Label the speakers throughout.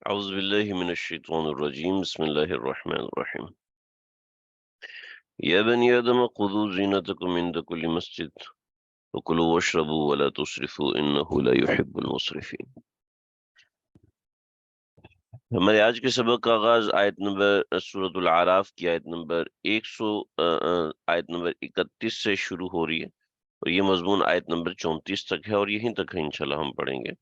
Speaker 1: اعوذ باللہ من الشیطان الرجیم بسم اللہ الرحمن الرحیم یا بنی آدم خذوا زینتکم عند کل مسجد وکلوا واشربوا ولا تسرفوا انہ لا يحب المسرفین۔ ہمارے آج کے سبق کا آغاز آیت نمبر سورۃ الاعراف کی آیت نمبر 31 سے شروع ہو رہی ہے اور یہ مضمون آیت نمبر 34 تک ہے اور یہیں تک ہے انشاءاللہ ہم پڑھیں گے۔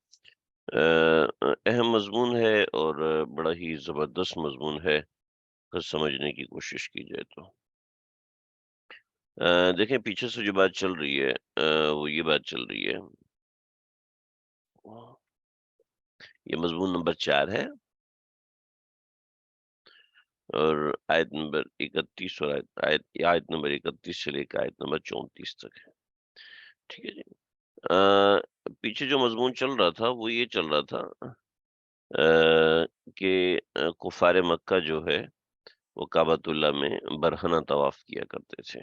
Speaker 1: اہم مضمون ہے اور بڑا ہی زبردست مضمون ہے اگر سمجھنے کی کوشش کی جائے تو۔ دیکھیں پیچھے سے جو بات چل رہی ہے وہ یہ بات چل رہی ہے، یہ مضمون نمبر 4 ہے اور آیت نمبر 31 اور آیت نمبر 31 سے لے کے آیت نمبر 34 تک ہے، ٹھیک ہے جی۔ پیچھے جو مضمون چل رہا تھا وہ یہ چل رہا تھا کہ کفار مکہ جو ہے وہ کعبۃ اللہ میں برہنہ طواف کیا کرتے تھے،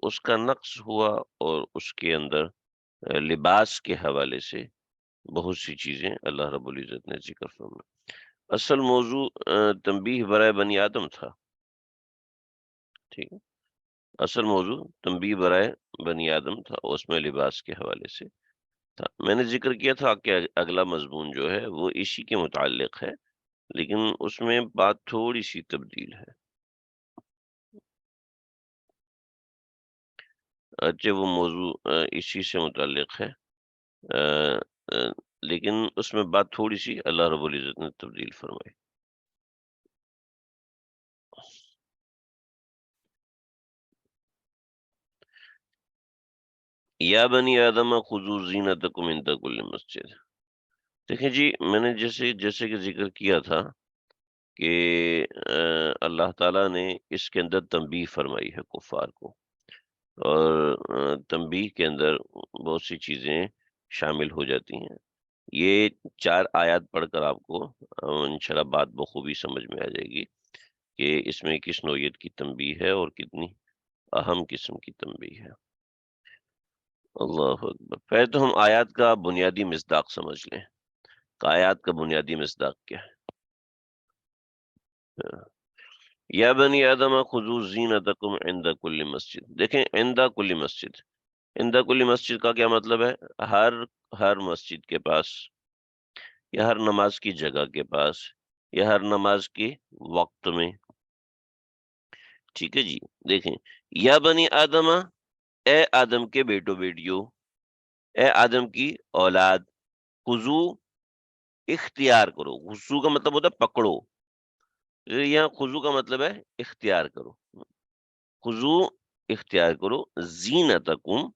Speaker 1: اس کا نقص ہوا اور اس کے اندر لباس کے حوالے سے بہت سی چیزیں اللہ رب العزت نے ذکر فرمائی۔ اصل موضوع تنبیہ برائے بنی آدم تھا، ٹھیک ہے، اصل موضوع تنبیہ برائے بنی آدم تھا، اس میں لباس کے حوالے سے تھا۔ میں نے ذکر کیا تھا کہ اگلا مضمون جو ہے وہ اسی کے متعلق ہے، لیکن اس میں بات تھوڑی سی تبدیل ہے۔ اچھا وہ موضوع اسی سے متعلق ہے، لیکن اس میں بات تھوڑی سی اللہ رب العزت نے تبدیل فرمائی۔ یا بنی آدم خذوا زینتکم عند کل مسجد۔ دیکھیں جی، میں نے جیسے کہ ذکر کیا تھا کہ اللہ تعالیٰ نے اس کے اندر تنبیہ فرمائی ہے کفار کو، اور تنبیہ کے اندر بہت سی چیزیں شامل ہو جاتی ہیں۔ یہ 4 آیات پڑھ کر آپ کو انشاءاللہ بات بخوبی سمجھ میں آ جائے گی کہ اس میں کس نوعیت کی تنبیہ ہے اور کتنی اہم قسم کی تنبیہ ہے۔ اللہ اکبر۔ پہلے تو ہم آیات کا بنیادی مصداق سمجھ لیں کہ آیات کا بنیادی مصداق کیا ہے۔ یا بنی آدم خذوا زینتکم عند کل مسجد۔ دیکھیں عند کل مسجد، عند کل مسجد کا کیا مطلب ہے؟ ہر مسجد کے پاس، یا ہر نماز کی جگہ کے پاس، یا ہر نماز کے وقت میں، ٹھیک ہے جی۔ دیکھیں یا بنی آدم، اے آدم کے بیٹو بیٹیوں، اے آدم کی اولاد، خضو اختیار کرو، خضو کا مطلب ہوتا ہے پکڑو، یہاں خضو کا مطلب ہے اختیار کرو، خضو اختیار کرو، زینتکم،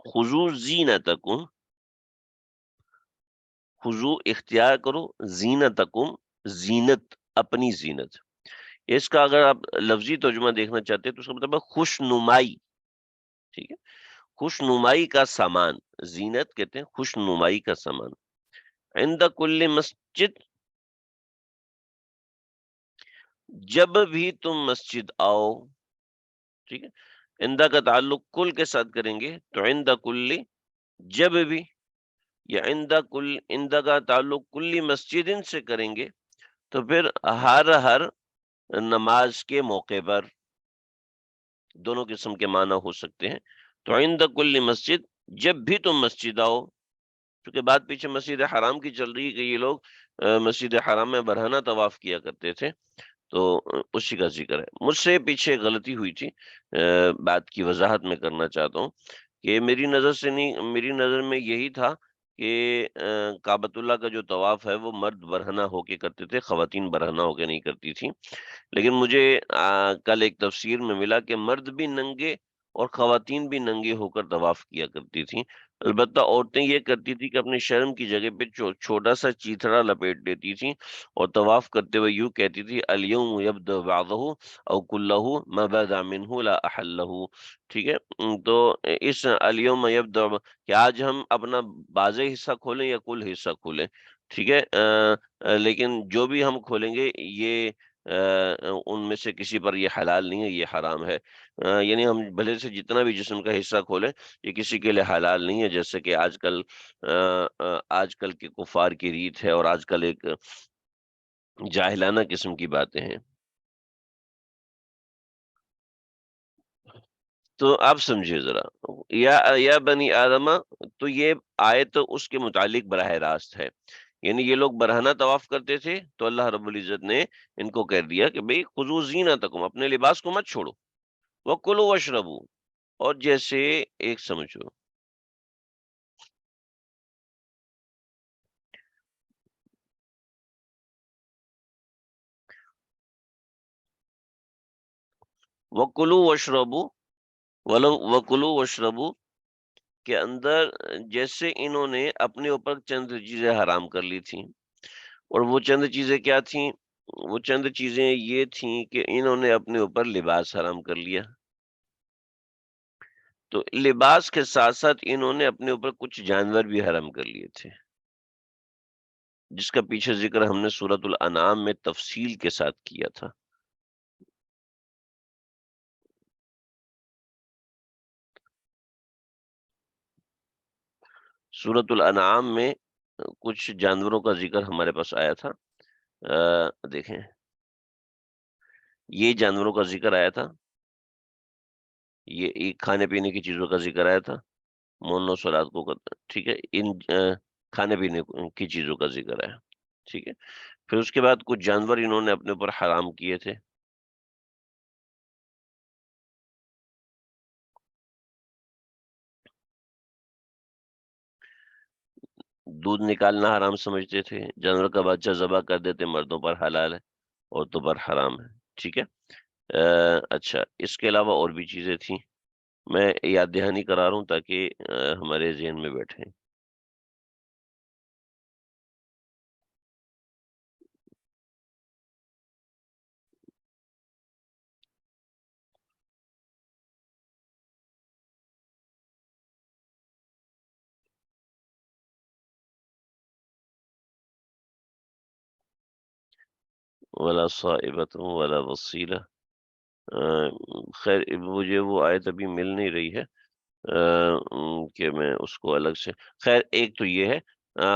Speaker 1: خضو زینتکم، خضو اختیار کرو، زینتکم، زینت، اپنی زینت۔ اس کا اگر آپ لفظی ترجمہ دیکھنا چاہتے ہیں تو اس کا مطلب ہے خوش نمائی، ٹھیک ہے، خوش نمائی کا سامان، زینت کہتے ہیں خوش نمائی کا سامان۔ عند کل مسجد، جب بھی تم مسجد آؤ، ٹھیک ہے، عندہ کا تعلق کل کے ساتھ کریں گے تو عند کل، جب بھی، یا عندہ کا تعلق کلی مسجد سے کریں گے تو پھر ہر نماز کے موقع پر، دونوں قسم کے معنی ہو سکتے ہیں۔ تو عند کل مسجد، جب بھی تم مسجد آؤ، کیونکہ بات پیچھے مسجد حرام کی چل رہی ہے کہ یہ لوگ مسجد حرام میں برہنہ طواف کیا کرتے تھے، تو اسی کا ذکر ہے۔ مجھ سے پیچھے غلطی ہوئی تھی، بات کی وضاحت میں کرنا چاہتا ہوں کہ میری نظر سے نہیں، میری نظر میں یہی تھا کہ کعبۃ اللہ کا جو طواف ہے وہ مرد برہنہ ہو کے کرتے تھے، خواتین برہنہ ہو کے نہیں کرتی تھیں، لیکن مجھے کل ایک تفسیر میں ملا کہ مرد بھی ننگے اور خواتین بھی ننگے ہو کر طواف کیا کرتی تھیں۔ البتہ عورتیں یہ کرتی تھی کہ اپنے شرم کی جگہ پہ چھوٹا سا چیتھڑا لپیٹ لیتی تھیں اور طواف کرتے ہوئے یوں کہتی تھی الیوم یبدو بعضہ او کلہ ما بدا منہ لا احلہ، ٹھیک ہے۔ تو اس الیوم یبدو کہ آج ہم اپنا بعض حصہ کھولیں یا کل حصہ کھولیں، ٹھیک ہے، لیکن جو بھی ہم کھولیں گے یہ ان میں سے کسی پر یہ حلال نہیں ہے، یہ حرام ہے۔ یعنی ہم بھلے سے جتنا بھی جسم کا حصہ کھولیں، یہ کسی کے لیے حلال نہیں ہے، جیسے کہ آج کل کے کفار کی ریت ہے، اور آج کل ایک جاہلانہ قسم کی باتیں ہیں۔ تو آپ سمجھیے ذرا، یا بنی آدمہ، تو یہ آیت اس کے متعلق براہ راست ہے۔ یعنی یہ لوگ برہنہ طواف کرتے تھے، تو اللہ رب العزت نے ان کو کہہ دیا کہ بھئی خذوا زینتکم، اپنے لباس کو مت چھوڑو، وکلوا واشربوا، اور جیسے ایک سمجھو، وکلوا واشربوا، وکلوا واشربوا کے اندر جیسے انہوں نے اپنے اوپر چند چیزیں حرام کر لی تھیں، اور وہ چند چیزیں کیا تھیں؟ وہ چند چیزیں یہ تھیں کہ انہوں نے اپنے اوپر لباس حرام کر لیا، تو لباس کے ساتھ ساتھ انہوں نے اپنے اوپر کچھ جانور بھی حرام کر لیے تھے، جس کا پیچھے ذکر ہم نے سورۃ الانعام میں تفصیل کے ساتھ کیا تھا۔ سورۃ الانعام میں کچھ جانوروں کا ذکر ہمارے پاس آیا تھا۔ دیکھیں، یہ جانوروں کا ذکر آیا تھا، یہ کھانے پینے کی چیزوں کا ذکر آیا تھا، مونو سلاد کو ٹھیک ہے، ان کھانے پینے کی چیزوں کا ذکر ہے، ٹھیک ہے۔ پھر اس کے بعد کچھ جانور انہوں نے اپنے اوپر حرام کیے تھے، دودھ نکالنا حرام سمجھتے تھے، جانور کا بچہ ذبح کر دیتے، مردوں پر حلال ہے، عورتوں پر حرام ہے، ٹھیک ہے۔ اچھا، اس کے علاوہ اور بھی چیزیں تھیں، میں یاد دہانی کرا رہا ہوں تاکہ ہمارے ذہن میں بیٹھیں۔ ولا صائبۃ ولا وصیلہ، خیر مجھے وہ آیت ابھی مل نہیں رہی ہے کہ میں اس کو الگ سے، خیر ایک تو یہ ہے،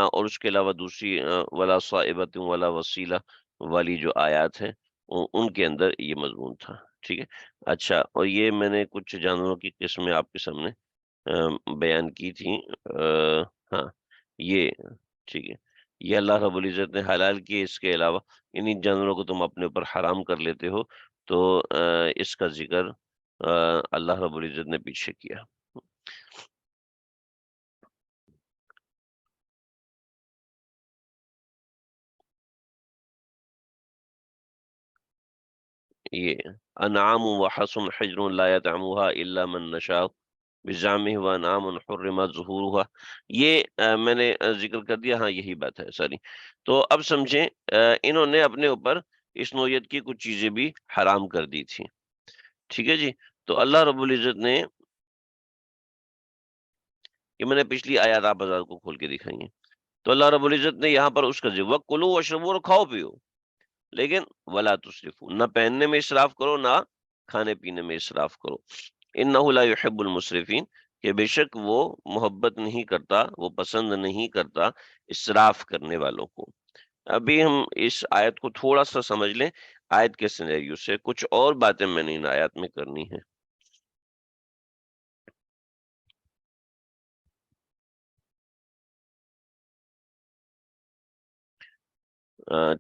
Speaker 1: اور اس کے علاوہ دوسری ولا صائبۃ ولا وصیلہ والی جو آیات ہیں، ان کے اندر یہ مضمون تھا، ٹھیک ہے۔ اچھا، اور یہ میں نے کچھ جانوروں کی قسمیں آپ کے سامنے بیان کی تھی، ہاں، یہ ٹھیک ہے، یہ اللہ رب العزت نے حلال کیے، اس کے علاوہ انہی جانوروں کو تم اپنے اوپر حرام کر لیتے ہو، تو اس کا ذکر اللہ رب العزت نے پیچھے کیا۔ یہ انعام و حسن حجر لا يطعمها الا من نشاء بزعمه وانعام حرمت ظهورها، یہ میں نے ذکر کر دیا، ہاں یہی بات ہے، ساری۔ تو اب سمجھیں، انہوں نے اپنے اوپر اس نوعیت کی کچھ چیزیں بھی حرام کر دی تھی، ٹھیک ہے جی۔ تو اللہ رب العزت نے، یہ میں نے پچھلی آیات آپ بازار کو کھول کے دکھائی ہیں، تو اللہ رب العزت نے یہاں پر اس کا ذکر وَكُلُوا وَاشْرَبُوا، اور کھاؤ پیو، لیکن ولا تسرفوا، نہ پہننے میں اسراف کرو، نہ کھانے پینے میں اسراف کرو، انہ لا يحب المسرفین، کہ بے شک وہ محبت نہیں کرتا، وہ پسند نہیں کرتا اسراف کرنے والوں کو۔ ابھی ہم اس آیت کو تھوڑا سا سمجھ لیں، آیت کے سینیریو سے کچھ اور باتیں میں نے ان آیات میں کرنی ہے۔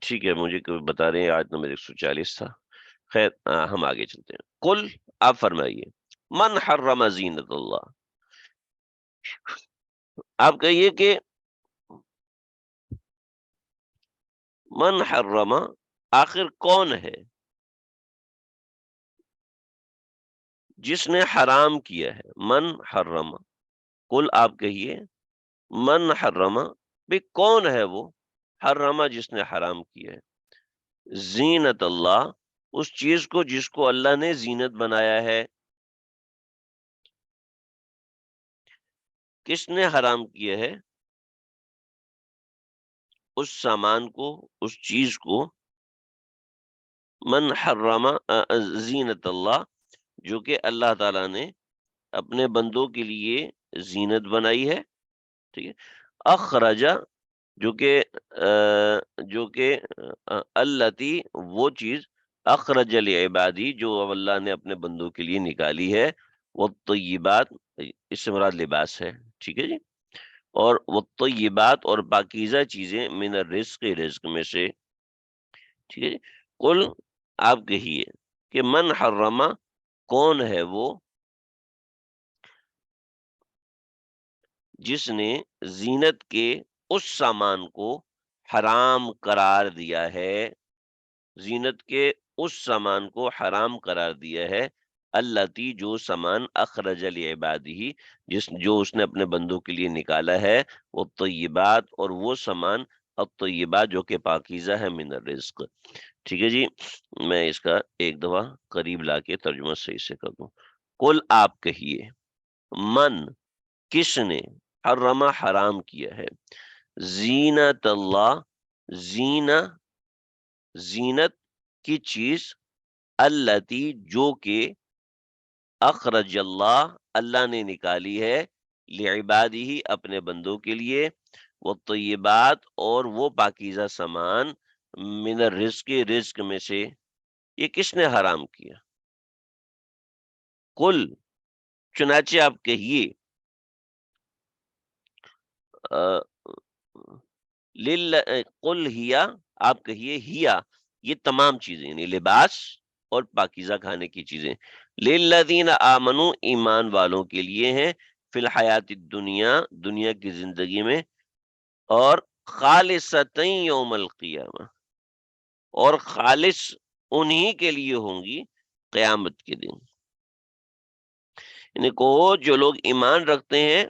Speaker 1: ٹھیک ہے، مجھے کوئی بتا رہے ہیں آیت نمبر 140 تھا، خیر ہم آگے چلتے ہیں۔ قل، آپ فرمائیے، من حرم زینت اللہ، آپ کہیے کہ من حرم، آخر کون ہے جس نے حرام کیا ہے؟ من حرم، قل آپ کہیے، من حرم، بھی کون ہے وہ، حرم جس نے حرام کیا ہے، زینت اللہ، اس چیز کو جس کو اللہ نے زینت بنایا ہے، کس نے حرام کیا ہے؟ اس سامان کو، اس چیز کو من حرم زینت اللہ، جو کہ اللہ تعالیٰ نے اپنے بندوں کے لیے زینت بنائی ہے، ٹھیک ہے، اخرجا، جو کہ التی، وہ چیز، اخرج لعبادی، جو اللہ نے اپنے بندوں کے لیے نکالی ہے، والطیبات، اس سے مراد لباس ہے، ٹھیک ہے جی، اور والطیبات، اور پاکیزہ چیزیں، من الرزق، رزق میں سے، ٹھیک ہے جی۔ قل، آپ کہیے کہ من حرما، کون ہے وہ جس نے زینت کے اس سامان کو حرام قرار دیا ہے، زینت کے اس سامان کو حرام قرار دیا ہے، التی، جو سامان، اخرج لعبادہ، جو اس نے اپنے بندوں کے لیے نکالا ہے، وہ طیبات، اور وہ سامان، الطیبات، جو کہ پاکیزہ ہے، من الرزق، ٹھیک ہے جی۔ میں اس کا ایک دفعہ قریب لا کے ترجمہ صحیح سے کر دوں۔ قل، آپ کہیے، من، کس نے، حرم، حرام کیا ہے، زینت اللہ، زینہ، زینت کی چیز، التی، جو کہ اخرج اللہ، اللہ نے نکالی ہے، لعبادہ، اپنے بندوں کے لیے، والطیبات، اور وہ پاکیزہ سامان، من الرزق، رزق میں سے، یہ کس نے حرام کیا؟ قل، چنانچہ آپ کہیے، قل ہیا، آپ کہیے، ہیا، یہ تمام چیزیں، یعنی لباس اور پاکیزہ کھانے کی چیزیں، للذین آمنو، ایمان والوں کے لیے ہیں، فی الحیات الدنیا، دنیا کی زندگی میں، اور خالصتً یوم القیامہ، اور خالص انہی کے لیے ہوں گی قیامت کے دن، یعنی کو جو لوگ ایمان رکھتے ہیں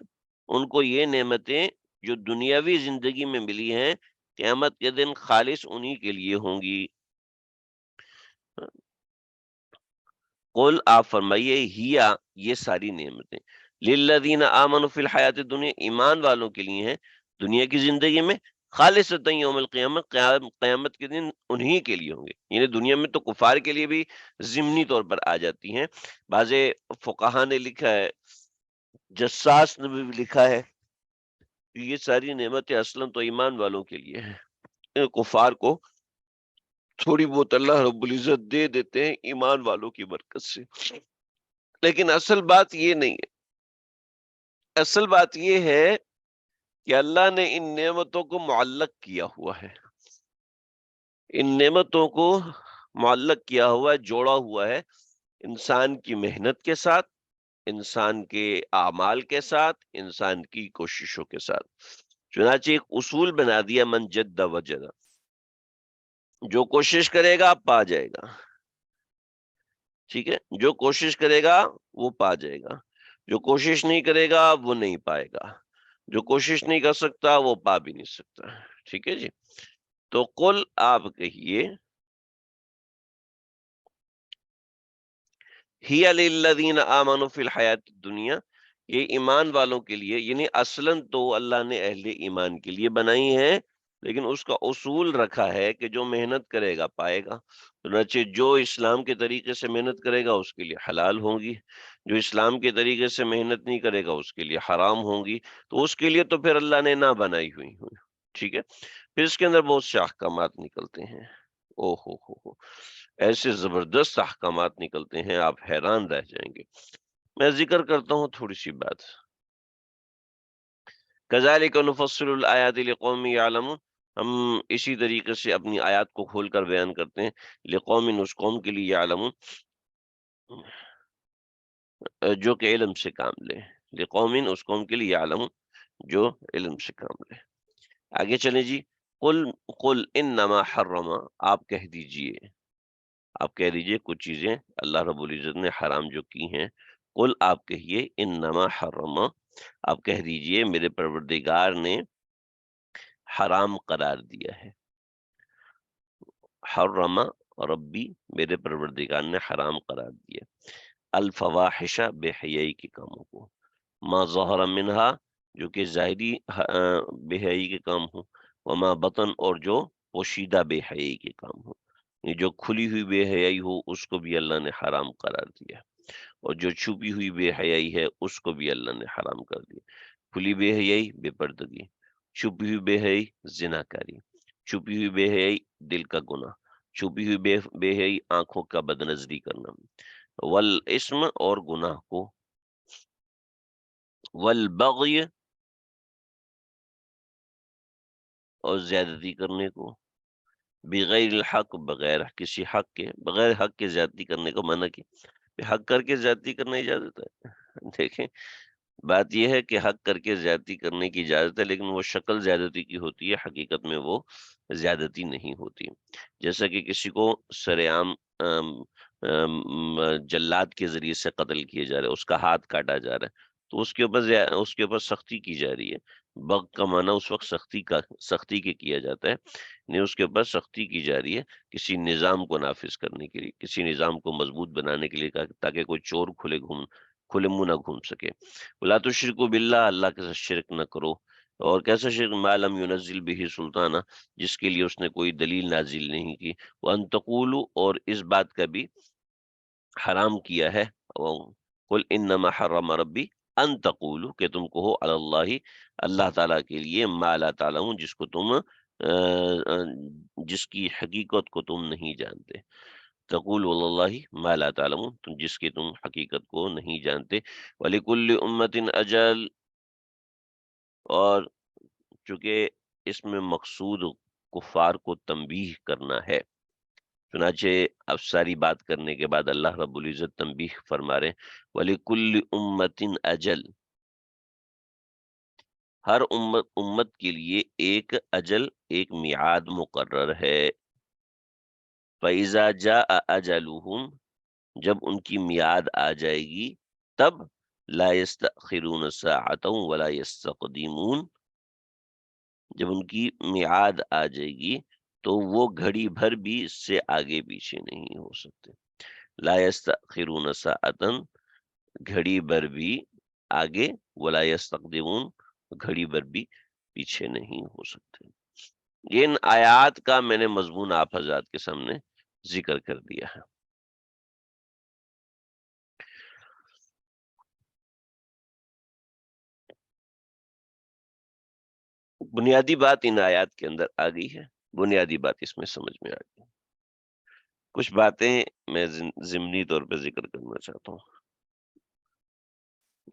Speaker 1: ان کو یہ نعمتیں جو دنیاوی زندگی میں ملی ہیں، قیامت کے دن خالص انہی کے لیے ہوں گی۔ قل، آپ فرمائیے، ہیا، یہ ساری نعمتیں، للذین آمنوا فی الحیات الدنیا، ایمان والوں کے لیے ہیں دنیا کی زندگی میں، خالصتً یوم القیامہ، قیامت کے دن انہی کے لیے ہوں گے، یعنی دنیا میں تو کفار کے لیے بھی ضمنی طور پر آ جاتی ہیں، بعض فقہا نے لکھا ہے، جساس نے بھی لکھا ہے کہ یہ ساری نعمتیں اصلاً تو ایمان والوں کے لیے ہیں، کفار کو تھوڑی بہت اللہ رب العزت دے دیتے ہیں ایمان والوں کی برکت سے، لیکن اصل بات یہ نہیں ہے، اصل بات یہ ہے کہ اللہ نے ان نعمتوں کو معلق کیا ہوا ہے، ان نعمتوں کو معلق کیا ہوا ہے، جوڑا ہوا ہے انسان کی محنت کے ساتھ، انسان کے اعمال کے ساتھ، انسان کی کوششوں کے ساتھ، چنانچہ ایک اصول بنا دیا، من جد وجد، جو کوشش کرے گا پا جائے گا، ٹھیک ہے، جو کوشش کرے گا وہ پا جائے گا، جو کوشش نہیں کرے گا وہ نہیں پائے گا، جو کوشش نہیں کر سکتا وہ پا بھی نہیں سکتا، ٹھیک ہے جی۔ تو قل، آپ کہیے، ہی للذین آمنوا فی الحیات الدنیا، یہ ایمان والوں کے لیے، یعنی اصلاً تو اللہ نے اہل ایمان کے لیے بنائی ہے، لیکن اس کا اصول رکھا ہے کہ جو محنت کرے گا پائے گا، چنانچہ جو اسلام کے طریقے سے محنت کرے گا اس کے لیے حلال ہوں گی، جو اسلام کے طریقے سے محنت نہیں کرے گا اس کے لیے حرام ہوں گی، تو اس کے لیے تو پھر اللہ نے نہ بنائی ہوئی ہوں، ٹھیک ہے، پھر اس کے اندر بہت سے احکامات نکلتے ہیں، او ہو، ایسے زبردست احکامات نکلتے ہیں آپ حیران رہ جائیں گے۔ میں ذکر کرتا ہوں تھوڑی سی بات، کذالک نفصل الآیات لقوم یعلمون، ہم اسی طریقے سے اپنی آیات کو کھول کر بیان کرتے ہیں، لقوم، اس قوم کے لیے، یعلمون، جو کہ علم سے کام لے، لقوم، اس قوم کے لیے، یعلمون، جو علم سے کام لے۔ آگے چلیں جی، قل، قل انما حرم، آپ کہہ دیجئے، آپ کہہ دیجئے کچھ چیزیں اللہ رب العزت نے حرام جو کی ہیں، قل، آپ کہیے، انما حرم، آپ کہہ دیجئے میرے پروردگار نے حرام قرار دیا ہے، حرم ربی، میرے پروردگار نے حرام قرار دیا، الفواحش، بے حیائی کے کاموں کو، ما ظہر منہا، جو کہ ظاہری بے حیائی کے کام ہوں، وما بطن، اور جو پوشیدہ بے حیائی کے کام ہوں، یہ جو کھلی ہوئی بے حیائی ہو اس کو بھی اللہ نے حرام قرار دیا، اور جو چھپی ہوئی بے حیائی ہے اس کو بھی اللہ نے حرام کر دیا۔ کھلی بے حیائی بے پردگی، چھپی ہوئی بے حیائی زنا کاری، چھپی ہوئی بے حیائی دل کا گناہ، چھپی ہوئی بے حیائی آنکھوں کا بد نظری کرنا، والاسم اور گناہ کو، والبغی اور زیادتی کرنے کو، بغیر الحق بغیر کسی حق کے، بغیر حق کے زیادتی کرنے کو منع کی۔ حق کر کے زیادتی کرنا اجازت ہے؟ دیکھیں، بات یہ ہے کہ حق کر کے زیادتی کرنے کی اجازت ہے، لیکن وہ شکل زیادتی کی ہوتی ہے، حقیقت میں وہ زیادتی نہیں ہوتی۔ جیسا کہ کسی کو سر عام جلاد کے ذریعے سے قتل کیے جا رہے ہیں، اس کا ہاتھ کاٹا جا رہا ہے، تو اس کے اوپر سختی کی جا رہی ہے۔ بغ کا معنی اس وقت سختی کے کیا جاتا ہے، یعنی اس کے اوپر سختی کی جا رہی ہے کسی نظام کو نافذ کرنے کے لیے، کسی نظام کو مضبوط بنانے کے لیے، تاکہ کوئی چور کھلے منہ نہ گھوم سکے۔ لا تشرکوا باللہ، اللہ کے ساتھ شرک نہ کرو، اور کیسا شرک؟ ما لم ینزل به سلطانہ، جس کے لیے اس نے کوئی دلیل نازل نہیں کی۔ وان تقولوا، اور اس بات کا بھی حرام کیا ہے، قل انما حرم ربی ان تقولوا، کہ تم کہو علی اللہ، اللہ تعالیٰ کے لیے، ما لا تعلمون، جس کو تم جس کی حقیقت کو تم نہیں جانتے۔ تقول اللہ ما لا تعلمون، تم جس کی تم حقیقت کو نہیں جانتے۔ وَلِكُلِّ أُمَّةٍ أَجَلٌ، اور چونکہ اس میں مقصود کفار کو تنبیہ کرنا ہے، چنانچہ اب ساری بات کرنے کے بعد اللہ رب العزت تنبیہ فرما رہے ہیں، وَلِكُلِّ أُمَّةٍ أَجَلٌ، ہر امت کے لیے ایک اجل، ایک میعاد مقرر ہے۔ فَإِذَا جَاءَ أَجَلُهُمْ، جب ان کی میعاد آ جائے گی، تب لا يستأخرون ساعة ولا يستقدمون، جب ان کی میعاد آ جائے گی تو وہ گھڑی بھر بھی اس سے آگے پیچھے نہیں ہو سکتے۔ لا يستأخرون ساعة، گھڑی بھر بھی آگے، ولا يستقدمون، گھڑی بھر بھی پیچھے نہیں ہو سکتے۔ یہ ان آیات کا میں نے مضمون آپ حضرات کے سامنے ذکر کر دیا ہے۔ بنیادی بات ان آیات کے اندر آ گئی ہے، بنیادی بات اس میں سمجھ میں آ گئی۔ کچھ باتیں میں ضمنی طور پہ ذکر کرنا چاہتا ہوں،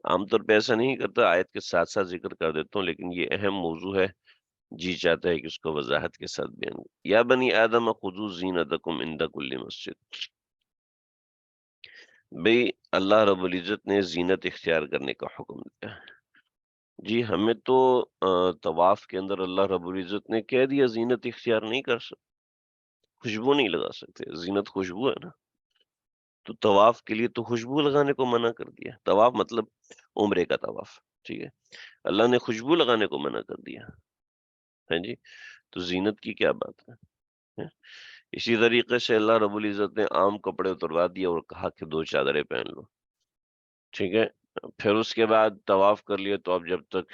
Speaker 1: عام طور پہ ایسا نہیں کرتا، آیت کے ساتھ ساتھ ذکر کر دیتا ہوں، لیکن یہ اہم موضوع ہے، جی چاہتا ہے کہ اس کو وضاحت کے ساتھ بیان۔ یا بنی آدم خذوا زینتکم عند کل مسجد، بھئی اللہ رب العزت نے زینت اختیار کرنے کا حکم دیا ہے۔ جی ہمیں تو طواف کے اندر اللہ رب العزت نے کہہ دیا زینت اختیار نہیں کر سکتے، خوشبو نہیں لگا سکتے، زینت خوشبو ہے نا، تو طواف کے لیے تو خوشبو لگانے کو منع کر دیا۔ طواف مطلب عمرے کا طواف، ٹھیک ہے، اللہ نے خوشبو لگانے کو منع کر دیا، ہاں جی، تو زینت کی کیا بات ہے؟ ہیں؟ اسی طریقے سے اللہ رب العزت نے عام کپڑے اتروا دیا اور کہا کہ دو چادریں پہن لو، ٹھیک ہے، پھر اس کے بعد طواف کر لیا تو اب جب تک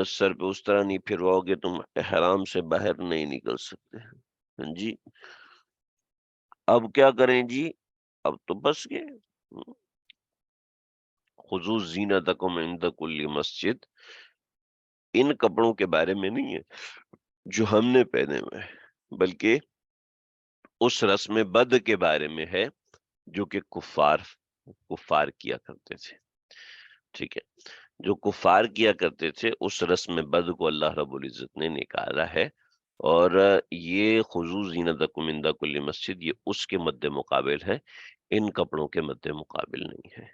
Speaker 1: سر پہ اس طرح نہیں پھرواؤ گے تم احرام سے باہر نہیں نکل سکتے، ہاں جی۔ اب کیا کریں جی؟ اب تو بس گئے، خذوا زینتکم عند کل مسجد، ان کپڑوں کے بارے میں نہیں ہے جو ہم نے پہنے ہوئے ہیں، بلکہ اس رسم بد کے بارے میں ہے جو کہ کفار کیا کرتے تھے، ٹھیک ہے، جو کفار کیا کرتے تھے اس رسم بد کو اللہ رب العزت نے نکالا ہے، اور یہ خضوع زینتکم عند کل مسجد، یہ اس کے مد مقابل ہے، ان کپڑوں کے مد مقابل نہیں ہے۔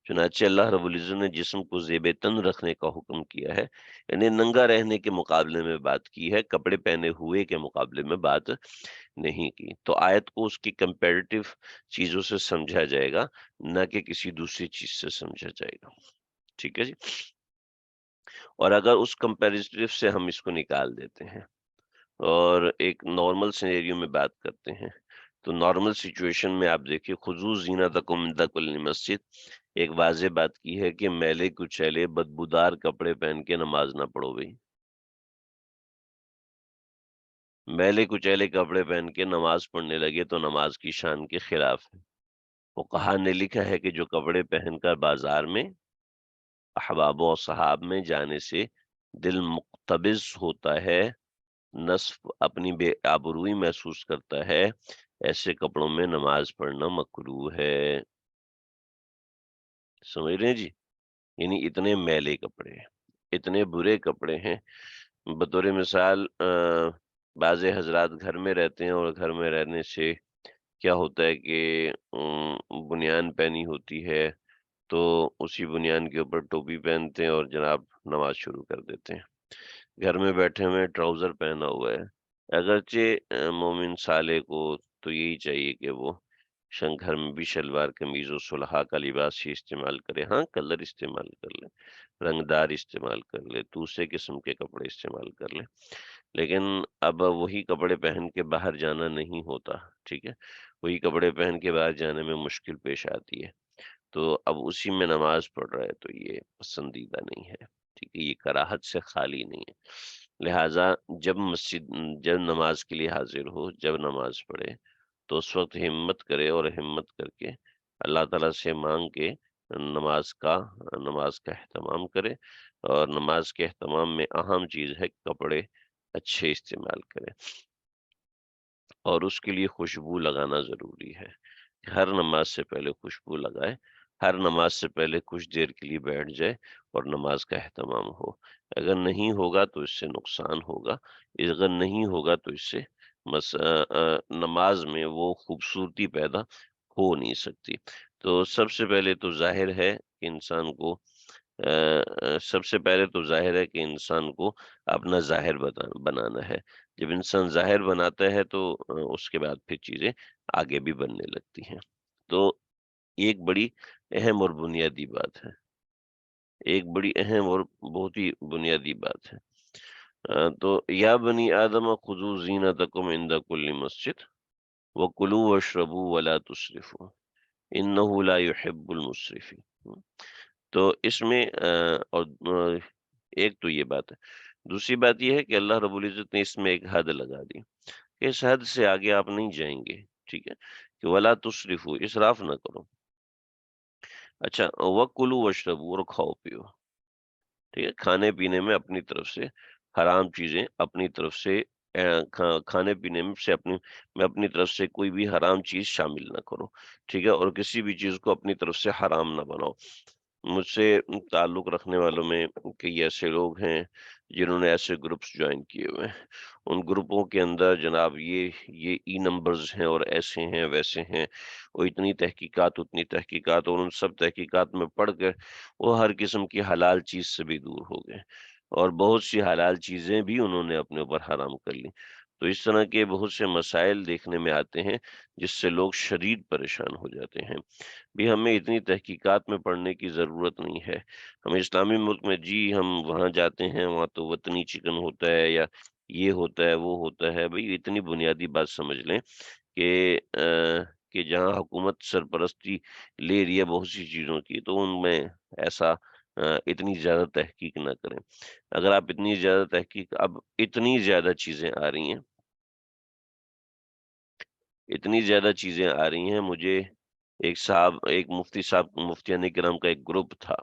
Speaker 1: چنانچہ اللہ رب العزت نے جسم کو زیب تن رکھنے کا حکم کیا ہے، یعنی ننگا رہنے کے مقابلے میں بات کی ہے، کپڑے پہنے ہوئے کے مقابلے میں بات نہیں کی۔ تو آیت کو اس کی کمپیریٹیو چیزوں سے سمجھا جائے گا، نہ کہ کسی دوسری چیز سے سمجھا جائے گا، ٹھیک ہے جی۔ اور اگر اس کمپیریٹیو سے ہم اس کو نکال دیتے ہیں اور ایک نارمل سینیریو میں بات کرتے ہیں، تو نارمل سچویشن میں آپ دیکھیے خضوع زینتکم عند کل مسجد، ایک واضح بات کی ہے کہ میلے کچیلے بدبودار کپڑے پہن کے نماز نہ پڑھو بھائی، میلے کچیلے کپڑے پہن کے نماز پڑھنے لگے تو نماز کی شان کے خلاف ہے۔ فقہا نے لکھا ہے کہ جو کپڑے پہن کر بازار میں احباب و صحاب میں جانے سے دل مقتبض ہوتا ہے، نصف اپنی بے آبروئی محسوس کرتا ہے، ایسے کپڑوں میں نماز پڑھنا مکروہ ہے۔ سمجھ رہے ہیں جی؟ یعنی اتنے میلے کپڑے ہیں، اتنے برے کپڑے ہیں۔ بطور مثال بعض حضرات گھر میں رہتے ہیں اور گھر میں رہنے سے کیا ہوتا ہے کہ بنیان پہنی ہوتی ہے تو اسی بنیان کے اوپر ٹوپی پہنتے ہیں اور جناب نماز شروع کر دیتے ہیں۔ گھر میں بیٹھے ہوئے ٹراؤزر پہنا ہوا ہے، اگرچہ مومن صالح کو تو یہی چاہیے کہ وہ گھر میں بھی شلوار قمیض و صلحہ کا لباس ہی استعمال کرے، ہاں کلر استعمال کر لے، رنگ دار استعمال کر لے، دوسرے قسم کے کپڑے استعمال کر لے، لیکن اب وہی کپڑے پہن کے باہر جانا نہیں ہوتا، ٹھیک ہے، وہی کپڑے پہن کے باہر جانے میں مشکل پیش آتی ہے، تو اب اسی میں نماز پڑھ رہا ہے تو یہ پسندیدہ نہیں ہے، ٹھیک ہے، یہ کراہت سے خالی نہیں ہے۔ لہٰذا جب نماز کے لیے حاضر ہو، جب نماز پڑھے تو اس وقت ہمت کرے اور ہمت کر کے اللہ تعالیٰ سے مانگ کے نماز کا اہتمام کرے، اور نماز کے اہتمام میں اہم چیز ہے کہ کپڑے اچھے استعمال کرے، اور اس کے لیے خوشبو لگانا ضروری ہے۔ ہر نماز سے پہلے خوشبو لگائے، ہر نماز سے پہلے کچھ دیر کے لیے بیٹھ جائے اور نماز کا اہتمام ہو۔ اگر نہیں ہوگا تو اس سے نقصان ہوگا، اگر نہیں ہوگا تو اس سے نماز میں وہ خوبصورتی پیدا ہو نہیں سکتی۔ تو سب سے پہلے تو ظاہر ہے کہ سب سے پہلے تو ظاہر ہے کہ انسان کو اپنا ظاہر بنانا ہے۔ جب انسان ظاہر بناتا ہے تو اس کے بعد پھر چیزیں آگے بھی بننے لگتی ہیں۔ تو ایک بڑی اہم اور بنیادی بات ہے، ایک بڑی اہم اور بہت ہی بنیادی بات ہے۔ تو یا بنی آدم خذوا زینتکم عند کل مسجد وکلوا واشربوا ولا تسرفوا انہ لا يحب المسرفین۔ تو اس میں ایک تو یہ بات ہے، دوسری بات یہ ہے کہ اللہ رب العزت نے اس میں ایک حد لگا دی کہ اس حد سے آگے آپ نہیں جائیں گے، ٹھیک ہے، کہ ولا تسرفوا، اسراف نہ کرو۔ اچھا، وکلوا واشربوا، اور کھاؤ پیو، ٹھیک ہے، کھانے پینے میں اپنی طرف سے حرام چیزیں اپنی طرف سے کھانے پینے میں اپنی طرف سے کوئی بھی حرام چیز شامل نہ کرو، ٹھیک ہے، اور کسی بھی چیز کو اپنی طرف سے حرام نہ بناؤ۔ مجھ سے تعلق رکھنے والوں میں کئی ایسے لوگ ہیں جنہوں نے ایسے گروپس جوائن کیے ہوئے ہیں، ان گروپوں کے اندر جناب یہ ای نمبرز ہیں اور ایسے ہیں ویسے ہیں، وہ اتنی تحقیقات اتنی تحقیقات، اور ان سب تحقیقات میں پڑھ کر وہ ہر قسم کی حلال چیز سے بھی دور ہو گئے، اور بہت سی حلال چیزیں بھی انہوں نے اپنے اوپر حرام کر لی۔ تو اس طرح کے بہت سے مسائل دیکھنے میں آتے ہیں جس سے لوگ شدید پریشان ہو جاتے ہیں۔ بھی ہمیں اتنی تحقیقات میں پڑھنے کی ضرورت نہیں ہے۔ ہم اسلامی ملک میں جی ہم وہاں جاتے ہیں، وہاں تو وطنی چکن ہوتا ہے یا یہ ہوتا ہے وہ ہوتا ہے، بھئی اتنی بنیادی بات سمجھ لیں کہ کہ جہاں حکومت سرپرستی لے رہی ہے بہت سی چیزوں کی، تو ان میں ایسا اتنی زیادہ تحقیق نہ کریں۔ اگر آپ اتنی زیادہ تحقیق، اب اتنی زیادہ چیزیں آ رہی ہیں، اتنی زیادہ چیزیں آ رہی ہیں، مجھے ایک مفتی صاحب، مفتیان کرام کا ایک گروپ تھا،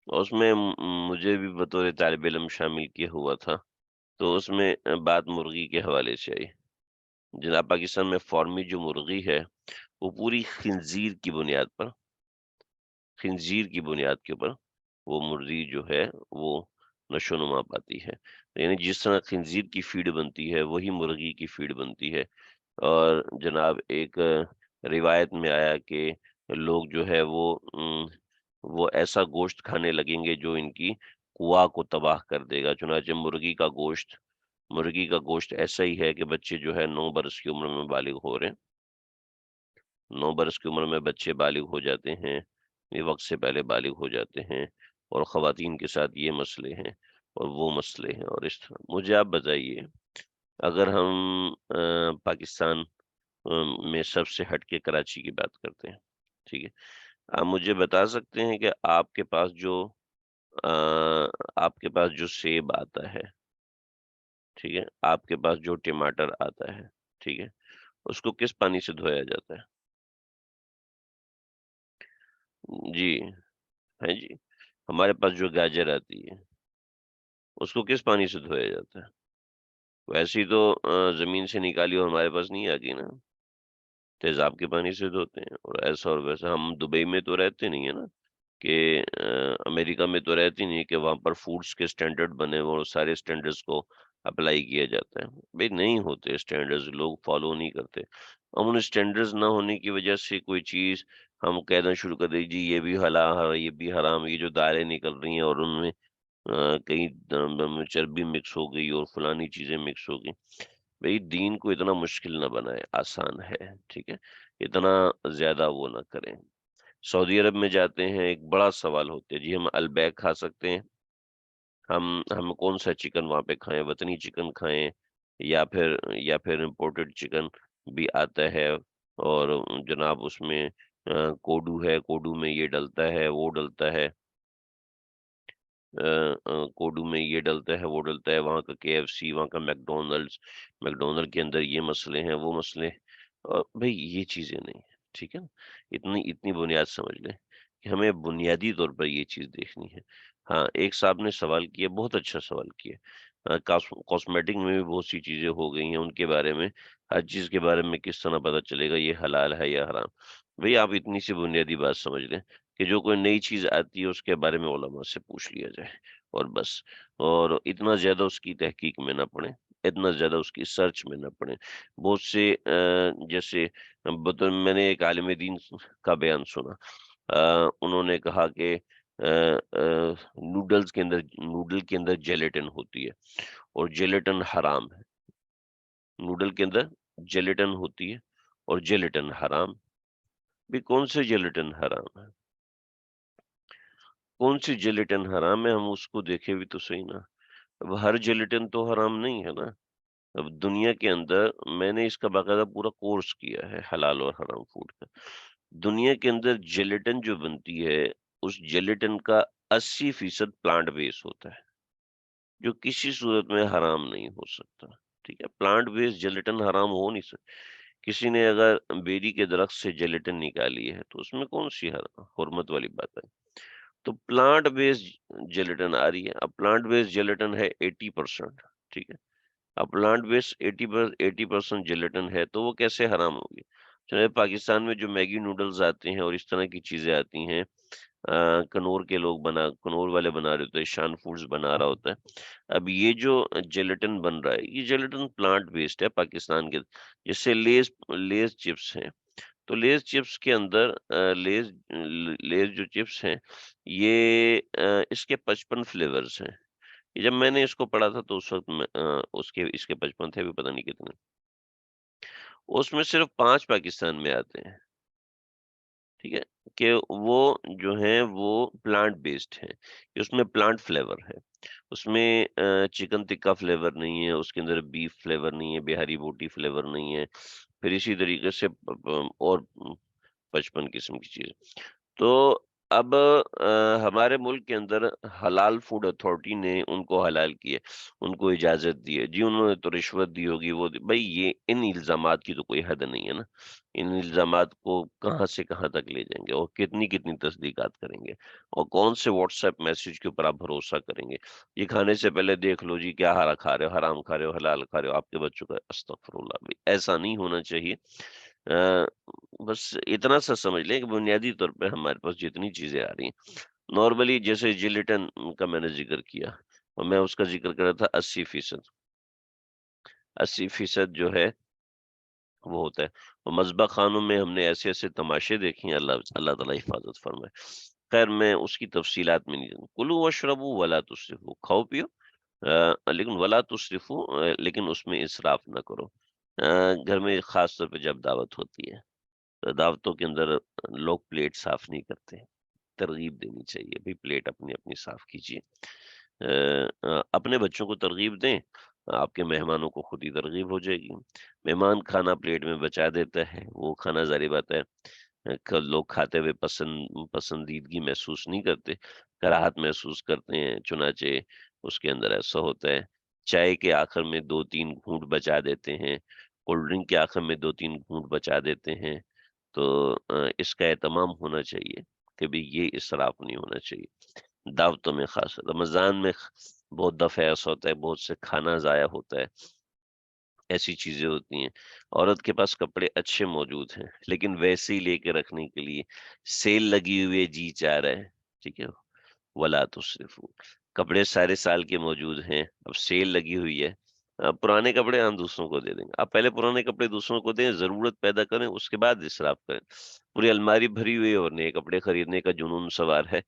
Speaker 1: اور اس میں مجھے بھی بطور طالب علم شامل کیا ہوا تھا، تو اس میں بات مرغی کے حوالے سے آئی۔ جناب پاکستان میں فارمی جو مرغی ہے وہ پوری خنزیر کی بنیاد کے اوپر وہ مرغی جو ہے وہ نشو و نما پاتی ہے، یعنی جس طرح خنزیر کی فیڈ بنتی ہے وہی مرغی کی فیڈ بنتی ہے، اور جناب ایک روایت میں آیا کہ لوگ جو ہے وہ ایسا گوشت کھانے لگیں گے جو ان کی قوا کو تباہ کر دے گا، چنانچہ مرغی کا گوشت ایسا ہی ہے کہ بچے جو ہے 9 برس کی عمر میں بالغ ہو رہے ہیں، 9 برس کی عمر میں بچے بالغ ہو جاتے ہیں، یہ وقت سے پہلے بالغ ہو جاتے ہیں، اور خواتین کے ساتھ یہ مسئلے ہیں اور وہ مسئلے ہیں، اور اس طرح مجھے آپ بتائیے، اگر ہم پاکستان میں سب سے ہٹ کے کراچی کی بات کرتے ہیں، ٹھیک ہے، آپ مجھے بتا سکتے ہیں کہ آ، آپ کے پاس جو سیب آتا ہے ٹھیک ہے، آپ کے پاس جو ٹماٹر آتا ہے، ٹھیک ہے، اس کو کس پانی سے دھویا جاتا ہے؟ جی، ہاں جی، ہمارے پاس جو گاجر آتی ہے، اس کو کس پانی سے دھویا جاتا ہے؟ ویسے ہی تو زمین سے نکالی اور ہمارے پاس نہیں آتی نا، تیزاب کے پانی سے دھوتے ہیں، اور ایسا اور ویسا۔ ہم دبئی میں تو رہتے نہیں ہے نا، کہ امریکہ میں تو رہتی نہیں کہ وہاں پر فوڈس کے سٹینڈرڈ بنے ہوئے اور سارے سٹینڈرڈز کو اپلائی کیا جاتا ہے۔ بھئی نہیں ہوتے سٹینڈرڈز، لوگ فالو نہیں کرتے۔ ہم ان سٹینڈرڈز نہ ہونے کی وجہ سے کوئی چیز ہم کہنا شروع کر دیں جی یہ بھی حلال ہے، یہ بھی حرام ہے، یہ جو دالیں نکل رہی ہیں اور ان میں کہیں چربی مکس ہو گئی اور فلانی چیزیں مکس ہو گئی۔ بھئی دین کو اتنا مشکل نہ بنائے، آسان ہے، ٹھیک ہے؟ اتنا زیادہ وہ نہ کریں۔ سعودی عرب میں جاتے ہیں، ایک بڑا سوال ہوتا ہے جی ہم البیک کھا سکتے ہیں؟ ہم کون سا چکن وہاں پہ کھائیں؟ وطنی چکن کھائیں یا پھر امپورٹڈ چکن بھی آتا ہے، اور جناب اس میں کوڈو ہے، کوڈو میں یہ ڈلتا ہے، وہ ڈلتا ہے، کوڈو میں یہ ڈلتا ہے، وہ ڈلتا ہے، وہاں کا کے ایف سی، وہاں کا میکڈونلڈ کے اندر یہ مسئلے ہیں، وہ مسئلے، اور بھئی یہ چیزیں نہیں ہیں، ٹھیک ہے نا؟ اتنی بنیاد سمجھ لیں کہ ہمیں بنیادی طور پر یہ چیز دیکھنی ہے۔ ہاں، ایک صاحب نے سوال کیا، بہت اچھا سوال کیا، کاسمیٹک میں بھی بہت سی چیزیں ہو گئی ہیں، ان کے بارے میں، ہر چیز کے بارے میں کس طرح پتہ چلے گا یہ حلال ہے یا حرام؟ بھئی آپ اتنی سی بنیادی بات سمجھ لیں کہ جو کوئی نئی چیز آتی ہے اس کے بارے میں علماء سے پوچھ لیا جائے، اور بس، اور اتنا زیادہ اس کی تحقیق میں نہ پڑیں، اتنا زیادہ اس کی سرچ میں نہ پڑیں۔ بہت سے جیسے میں نے ایک عالم دین کا بیان سنا، انہوں نے کہا کہ نوڈل کے اندر جیلیٹن ہوتی ہے اور جیلیٹن حرام ہے۔ نوڈل کے اندر جیلیٹن ہوتی ہے اور جیلیٹن حرام۔ بھی کون سے جیلیٹن حرام ہے؟ کون سی جیلیٹن حرام ہے؟ ہم اس کو دیکھے بھی تو صحیح نا۔ اب ہر جیلیٹن تو حرام نہیں ہے نا۔ اب دنیا کے اندر میں نے اس کا باقاعدہ پورا کورس کیا ہے حلال اور حرام فوڈ کا۔ دنیا کے اندر جیلیٹن جو بنتی ہے، اس جیلیٹن کا 80% پلانٹ بیس ہوتا ہے، جو کسی صورت میں حرام نہیں ہو سکتا، ٹھیک ہے؟ پلانٹ بیس جیلیٹن حرام ہو نہیں سکتا۔ کسی نے اگر بیری کے درخت سے جیلیٹن نکالی ہے تو اس میں کون سی حرمت والی بات ہے؟ تو پلانٹ بیسڈ جیلیٹن آ رہی ہے۔ اب پلانٹ بیسڈ جیلیٹن ہے 80%، ٹھیک ہے؟ اب پلانٹ بیس 80% جیلیٹن ہے تو وہ کیسے حرام ہوگی؟ چنانچہ پاکستان میں جو میگی نوڈلز آتے ہیں اور اس طرح کی چیزیں آتی ہیں، کنور والے بنا رہے ہوتے ہیں، شان فوڈز بنا رہا ہوتا ہے۔ اب یہ جو جیلیٹن بن رہا ہے، یہ جیلیٹن پلانٹ بیسڈ ہے پاکستان کے، جس سے لیز چپس ہیں، تو لیز چپس کے اندر لیز جو چپس ہیں، یہ اس کے 55 فلیورز ہیں۔ جب میں نے اس کو پڑھا تھا تو اس وقت اس کے 55 تھے، بھی پتہ نہیں کتنے، اس میں صرف 5 پاکستان میں آتے ہیں، ٹھیک ہے؟ کہ وہ جو ہیں وہ پلانٹ بیسڈ ہیں، کہ اس میں پلانٹ فلیور ہے، اس میں چکن ٹکا فلیور نہیں ہے، اس کے اندر بیف فلیور نہیں ہے، بہاری بوٹی فلیور نہیں ہے، پھر اسی طریقے سے اور 55 قسم کی چیز۔ تو اب ہمارے ملک کے اندر حلال فوڈ اتھارٹی نے ان کو حلال کیے، ان کو اجازت دی ہے جی، انہوں نے تو رشوت دی ہوگی، وہ بھائی یہ ان الزامات کی تو کوئی حد نہیں ہے نا۔ ان الزامات کو کہاں سے کہاں تک لے جائیں گے اور کتنی کتنی تصدیقات کریں گے، اور کون سے واٹس ایپ میسج کے اوپر آپ بھروسہ کریں گے؟ یہ کھانے سے پہلے دیکھ لو جی کیا ہرا کھا رہے ہو، حرام کھا رہے ہو، حلال کھا رہے ہو، آپ کے بچوں کا استغفر اللہ بھی ایسا نہیں ہونا چاہیے۔ بس اتنا سا سمجھ لیں کہ بنیادی طور پہ ہمارے پاس جتنی چیزیں آ رہی ہیں نارملی، جیسے جیلیٹن کا میں نے ذکر کیا اور میں اس کا ذکر کر رہا تھا 80%، 80% جو ہے وہ ہوتا ہے، اور مذبح خانوں میں ہم نے ایسے ایسے تماشے دیکھے ہیں، اللہ تعالیٰ حفاظت فرمائے۔ خیر میں اس کی تفصیلات میں نہیں جاؤں۔ کلوا واشربوا ولا تسرفوا، کھاؤ پیو، لیکن ولا تسرفوا، لیکن اس میں اسراف نہ کرو۔ گھر میں خاص طور پہ جب دعوت ہوتی ہے تو دعوتوں کے اندر لوگ پلیٹ صاف نہیں کرتے، ترغیب دینی چاہیے بھی، پلیٹ اپنی اپنی صاف کیجیے۔ اپنے بچوں کو ترغیب دیں، آپ کے مہمانوں کو خود ہی ترغیب ہو جائے گی۔ مہمان کھانا پلیٹ میں بچا دیتا ہے، وہ کھانا ظاہر بات ہے لوگ کھاتے ہوئے پسندیدگی محسوس نہیں کرتے، کراہت محسوس کرتے ہیں، چنانچہ اس کے اندر ایسا ہوتا ہے چائے کے آخر میں 2-3 گھونٹ بچا دیتے ہیں، کولڈ ڈرنک کے آخر میں 2-3 گھونٹ بچا دیتے ہیں، تو اس کا اہتمام ہونا چاہیے کہ بھی یہ اسراف نہیں ہونا چاہیے۔ دعوتوں میں خاص رمضان میں بہت دفعہ ایسا ہوتا ہے، بہت سے کھانا ضائع ہوتا ہے، ایسی چیزیں ہوتی ہیں۔ عورت کے پاس کپڑے اچھے موجود ہیں لیکن ویسے ہی لے کے رکھنے کے لیے سیل لگی ہوئی ہے، جی چاہ رہا ہے، ٹھیک ہے، ولا تصرفو، کپڑے سارے سال کے موجود ہیں، اب سیل لگی ہوئی ہے، اب پرانے کپڑے ہم دوسروں کو دے دیں گے، آپ پہلے پرانے کپڑے دوسروں کو دیں، ضرورت پیدا کریں، اس کے بعد اسراف کریں۔ پوری الماری بھری ہوئی ہے اور نئے کپڑے خریدنے کا جنون سوار ہے،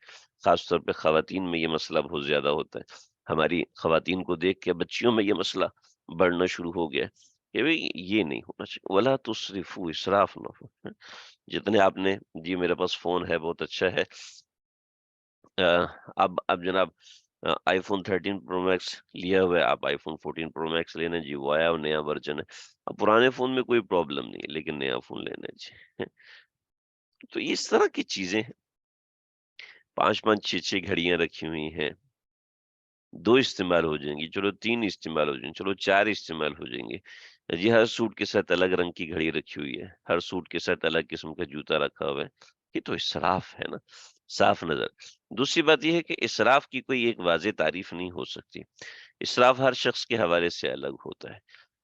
Speaker 1: خاص طور پہ خواتین میں یہ مسئلہ بہت زیادہ ہوتا ہے۔ ہماری خواتین کو دیکھ کے بچیوں میں یہ مسئلہ بڑھنا شروع ہو گیا ہے کہ بھئی یہ نہیں ہونا چاہیے، ولا تصرفو، اسراف نہ ہو۔ جتنے آپ نے، جی میرے پاس فون ہے بہت اچھا ہے، اب جناب آئی فون 13 پرو میکس لیا ہوا ہے، آپ آئی فون 14 پرو میکس لینا جی، وہ آیا اور نیا ورژن ہے۔ اب پرانے فون میں کوئی پرابلم نہیں ہے لیکن نیا فون لینا ہے جی۔ تو اس طرح کی چیزیں ہیں، 5-5 6-6 گھڑیاں رکھی ہوئی ہیں، 2 استعمال ہو جائیں گی، چلو 3 استعمال ہو جائیں گے، چلو 4 استعمال ہو جائیں گے جی۔ ہر سوٹ کے ساتھ الگ رنگ کی گھڑی رکھی ہوئی ہے، ہر سوٹ کے ساتھ الگ قسم کا جوتا رکھا ہوا ہے، یہ تو اسراف ہے نا، صاف نظر۔ دوسری بات یہ ہے کہ اسراف کی کوئی ایک واضح تعریف نہیں ہو سکتی، اسراف ہر شخص کے حوالے سے الگ ہوتا ہے،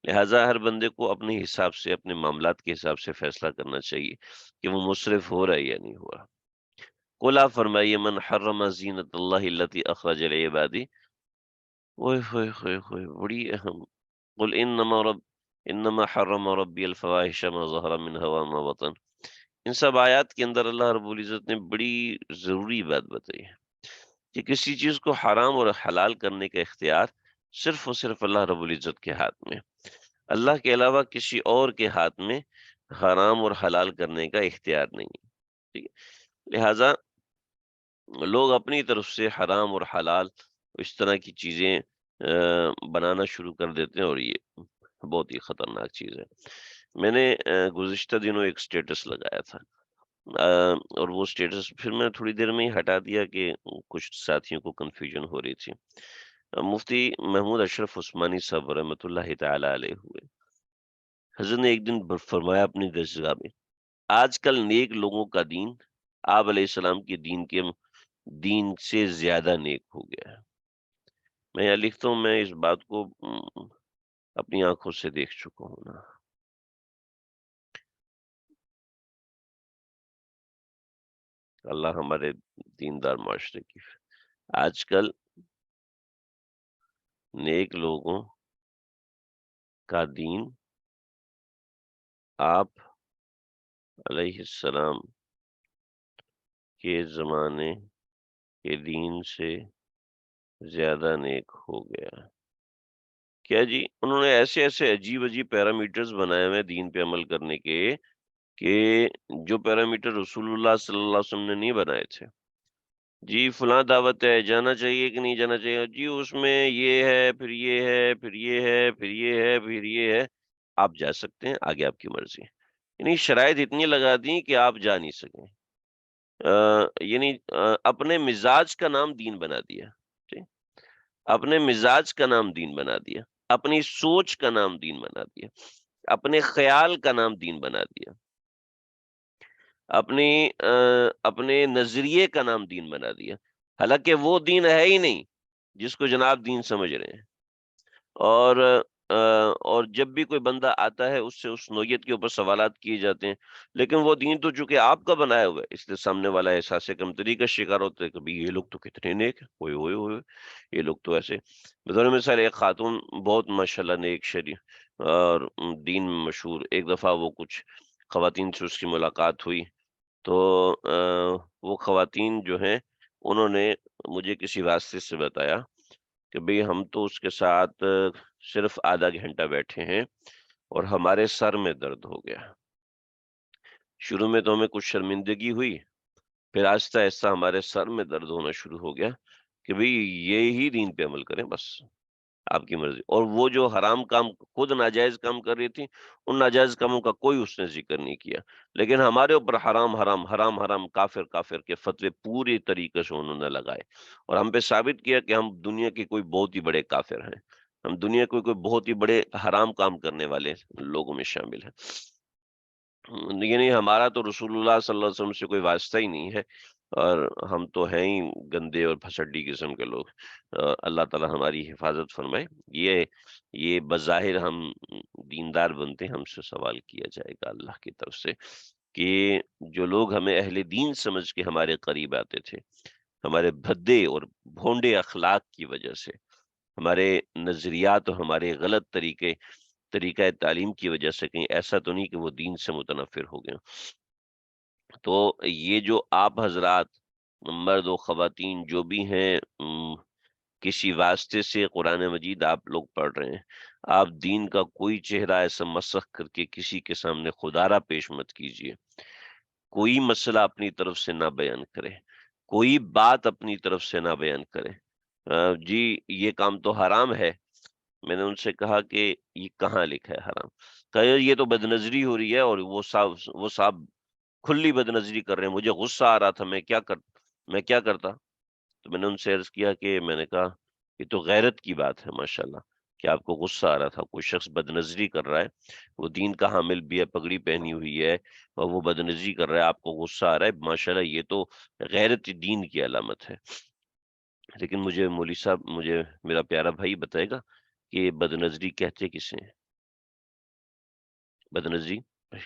Speaker 1: لہٰذا ہر بندے کو اپنے حساب سے، اپنے معاملات کے حساب سے فیصلہ کرنا چاہیے کہ وہ مسرف ہو رہا ہے یا نہیں ہو رہا۔ قل آپ فرمائیے، من حرم زینت اللہ التی اخرج لعبادی، اوئے ہوئے ہوئے ہوئے، بڑی اہم، قل انما حرم ربی الفواحش ما ظہر منها وما بطن، ان سب آیات کے اندر اللہ رب العزت نے بڑی ضروری بات بتائی ہے کہ کسی چیز کو حرام اور حلال کرنے کا اختیار صرف اور صرف اللہ رب العزت کے ہاتھ میں، اللہ کے علاوہ کسی اور کے ہاتھ میں حرام اور حلال کرنے کا اختیار نہیں ہے، ٹھیک ہے؟ لہٰذا لوگ اپنی طرف سے حرام اور حلال اس طرح کی چیزیں بنانا شروع کر دیتے ہیں، اور یہ بہت ہی خطرناک چیز ہے۔ میں نے گزشتہ دنوں ایک سٹیٹس لگایا تھا، اور وہ سٹیٹس پھر میں تھوڑی دیر میں ہی ہٹا دیا کہ کچھ ساتھیوں کو کنفیوژن ہو رہی تھی۔ مفتی محمود اشرف عثمانی صاحب رحمۃ اللہ تعالی علیہ ہوئے، حضرت نے ایک دن فرمایا اپنی درسگاہ میں، آج کل نیک لوگوں کا دین آپ علیہ السلام کے دین سے زیادہ نیک ہو گیا ہے۔ میں یہاں لکھتا ہوں، میں اس بات کو اپنی آنکھوں سے دیکھ چکا ہوں نا۔ اللہ ہمارے دیندار معاشرے کی، آج کل نیک لوگوں کا دین آپ علیہ السلام کے زمانے کے دین سے زیادہ نیک ہو گیا۔ کیا جی؟ انہوں نے ایسے ایسے عجیب عجیب پیرامیٹرز بنائے ہوئے دین پہ عمل کرنے کے، کہ جو پیرامیٹر رسول اللہ صلی اللہ علیہ وسلم نے نہیں بنائے تھے۔ جی فلاں دعوت ہے، جانا چاہیے کہ نہیں جانا چاہیے؟ جی اس میں یہ ہے، پھر یہ ہے، پھر یہ ہے، پھر یہ ہے، پھر یہ ہے۔ آپ جا سکتے ہیں، آگے آپ کی مرضی، یعنی شرائط اتنی لگا دی کہ آپ جا نہیں سکیں، یعنی اپنے مزاج کا نام دین بنا دیا، ٹھیک؟ اپنے مزاج کا نام دین بنا دیا، اپنی سوچ کا نام دین بنا دیا، اپنے خیال کا نام دین بنا دیا، اپنی اپنے نظریے کا نام دین بنا دیا، حالانکہ وہ دین ہے ہی نہیں جس کو جناب دین سمجھ رہے ہیں۔ اور اور جب بھی کوئی بندہ آتا ہے اس سے اس نوعیت کے اوپر سوالات کیے جاتے ہیں، لیکن وہ دین تو چونکہ آپ کا بنایا ہوا ہے، اس لیے سامنے والا احساس کمتری کا شکار ہوتا ہے کہ بھئی یہ لوگ تو کتنے نیک ہیں، ہوئے ہوئے ہوئے، یہ لوگ تو ایسے۔ بطور مثال ایک خاتون بہت ماشاءاللہ نیک شریف اور دین میں مشہور، ایک دفعہ وہ کچھ خواتین سے اس کی ملاقات ہوئی، تو وہ خواتین جو ہیں انہوں نے مجھے کسی واسطے سے بتایا کہ بھئی ہم تو اس کے ساتھ صرف آدھا گھنٹہ بیٹھے ہیں اور ہمارے سر میں درد ہو گیا۔ شروع میں تو ہمیں کچھ شرمندگی ہوئی، پھر آہستہ آہستہ ہمارے سر میں درد ہونا شروع ہو گیا کہ بھئی یہی دین پہ عمل کریں، بس آپ کی مرضی۔ اور وہ جو حرام کام، خود ناجائز کام کر رہی تھی، ان ناجائز کاموں کا کوئی اس نے ذکر نہیں کیا، لیکن ہمارے اوپر حرام حرام حرام حرام کافر کافر کے فتوے پوری طریقے سے انہوں نے لگائے، اور ہم پہ ثابت کیا کہ ہم دنیا کے کوئی بہت ہی بڑے کافر ہیں۔ ہم دنیا کوئی کوئی بہت ہی بڑے حرام کام کرنے والے لوگوں میں شامل ہیں، یعنی ہمارا تو رسول اللہ صلی اللہ علیہ وسلم سے کوئی واسطہ ہی نہیں ہے، اور ہم تو ہیں ہی گندے اور پھسڈی قسم کے لوگ۔ اللہ تعالی ہماری حفاظت فرمائے۔ یہ یہ بظاہر ہم دیندار بنتے ہیں، ہم سے سوال کیا جائے گا اللہ کی طرف سے کہ جو لوگ ہمیں اہل دین سمجھ کے ہمارے قریب آتے تھے، ہمارے بھدے اور بھونڈے اخلاق کی وجہ سے، ہمارے نظریات اور ہمارے غلط طریقہ تعلیم کی وجہ سے، کہیں ایسا تو نہیں کہ وہ دین سے متنفر ہو گئے؟ تو یہ جو آپ حضرات مرد و خواتین جو بھی ہیں، کسی واسطے سے قرآن مجید آپ لوگ پڑھ رہے ہیں، آپ دین کا کوئی چہرہ ایسا مسخ کر کے کسی کے سامنے خودارا پیش مت کیجیے، کوئی مسئلہ اپنی طرف سے نہ بیان کرے، کوئی بات اپنی طرف سے نہ بیان کرے۔ جی یہ کام تو حرام ہے، میں نے ان سے کہا کہ یہ کہاں لکھا ہے حرام؟ کہا یہ تو بدنظری ہو رہی ہے، اور وہ صاحب کھلی بدنظری کر رہے ہیں، مجھے غصہ آ رہا تھا، میں کیا کرتا؟ تو میں نے ان سے عرض کیا کہ میں نے کہا یہ تو غیرت کی بات ہے ماشاءاللہ، کہ آپ کو غصہ آ رہا تھا، کوئی شخص بدنظری کر رہا ہے، وہ دین کا حامل بھی ہے، پگڑی پہنی ہوئی ہے، اور وہ بدنظری کر رہا ہے، آپ کو غصہ آ رہا ہے، ماشاءاللہ یہ تو غیرت دین کی علامت ہے۔ لیکن مجھے مولوی صاحب، مجھے میرا پیارا بھائی بتائے گا کہ بدنظری کہتے کسے ہیں؟ بدنظری